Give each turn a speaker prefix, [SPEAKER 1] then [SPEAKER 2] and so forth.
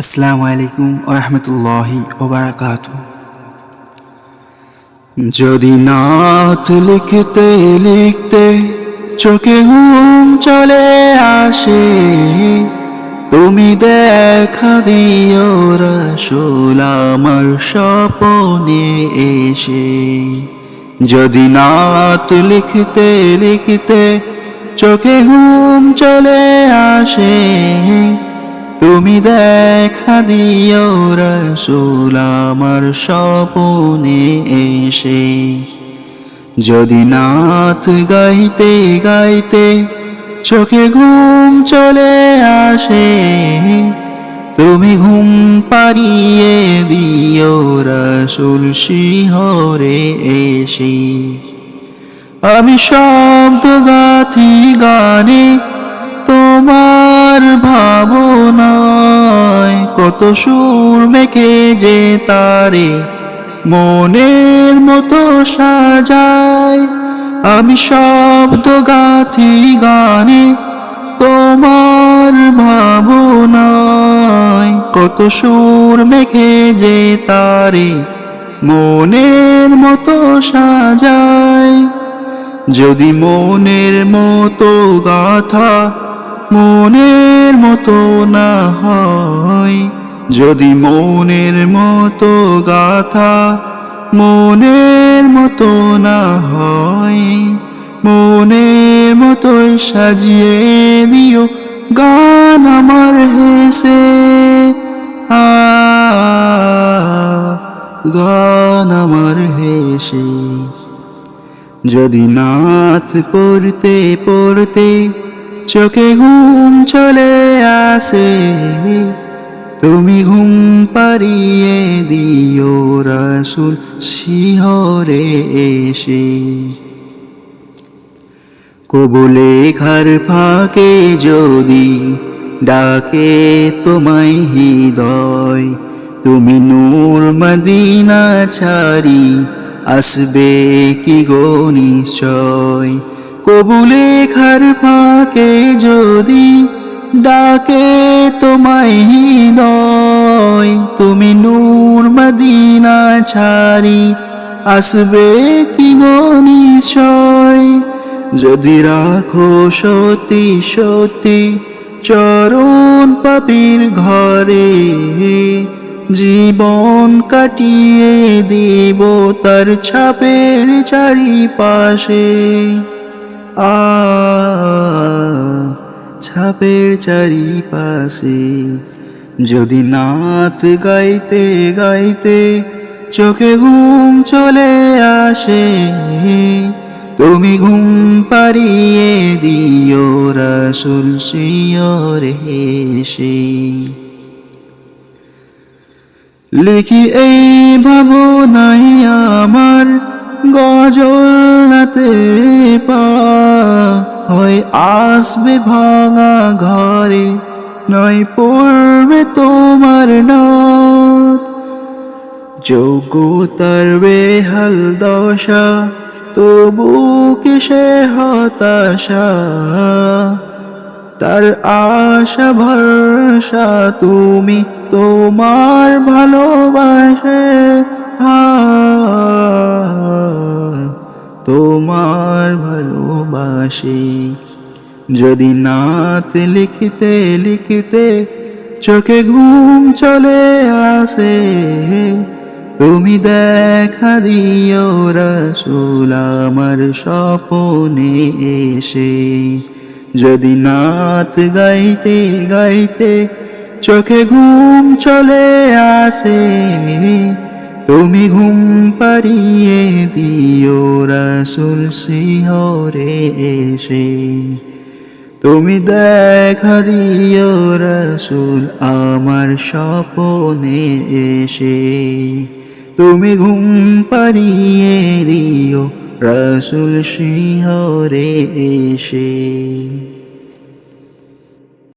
[SPEAKER 1] আসসালামু আলাইকুম ওয়া রাহমাতুল্লাহি ওয়া বারাকাতুহু। যদি নাত লিখতে লিখতে চোখে ঘুম চলে আসে, তুমি দেখা দিও রাসূল আমার স্বপ্নে এসে। যদি নাত লিখতে লিখতে চোখে ঘুম চলে আসে, তুমি দেখা দিও রাসূল আমার স্বপ্নে এসে। যদি নাত গাইতে গাইতে চোখে ঘুম চলে আসে, তুমি ঘুম পাড়িয়ে দিও রাসূল শিহরে এসে। আমি শব্দ গাথি গানে তোমার ভাবনায়, কত সুর মেখে যে তারে মনের মতো সাজায়। আমি শব্দ গাথি গানে তোমার ভাবনায়, কত সুর মেখে যে তারে মনের মতো সাজায়। যদি মনের মতো গাথা মনের মতো না হয়, যদি মনের মতো গাথা মনের মতো না হয়, মনের মতোই সাজিয়ে দিও গান আমার হেসে। গান আমার হেসে। যদি নাত পড়তে পড়তে চোখে ঘুম চলে আসে, তুমি ঘুম পাড়িয়ে দিও রাসূল শিহরে এসে। কবুলে ঘর ফাঁকে যদি ডাকে তোমায় হৃদয়, তুমি নূর মদিনা ছাড়ি আসবে কি গো নিশ্চয়। কবুলে ঘর ফাঁকে যদি ডাকে তোমায় হৃদয়, তুমি নূর মদিনা ছাড়ি আসবে কি গো নিশ্চয়। যদি রাখো সত্যি সত্যি চরণ পাপীর ঘরে, জীবন কাটিয়ে দিব তার ছাপের চারিপাশে। ছাপের চারিপাশে। যদি নাত গাইতে গাইতে চোখে ঘুম চলে আসে, তুমি ঘুম পাড়িয়ে দিও রাসূল শিহরে এসে। লিখি এই ভাবনাই আমার গজল নাতে পা, হয় আসবে ভাঙা ঘরে নয় পড়বে তোমার নাত। যোগ্যতার বেহাল দশা তবু কিসে হতাশা, তার আশা ভরসা তুমি তোমার ভালোবাসে। তোমার ভালোবাসে। যদি নাত লিখতে লিখতে চোখে ঘুম চলে আসে, তুমি দেখা দিও রাসূল আমার স্বপ্নে এসে। যদি নাত গাইতে গাইতে চোখে ঘুম চলে আসে, তুমি ঘুম পাড়িয়ে দিও রাসূল শিহরে এসে। তুমি দেখা দিও রাসূল আমার স্বপ্নে এসে। তুমি ঘুম পাড়িয়ে দিও রাসূল শিহরে এসে।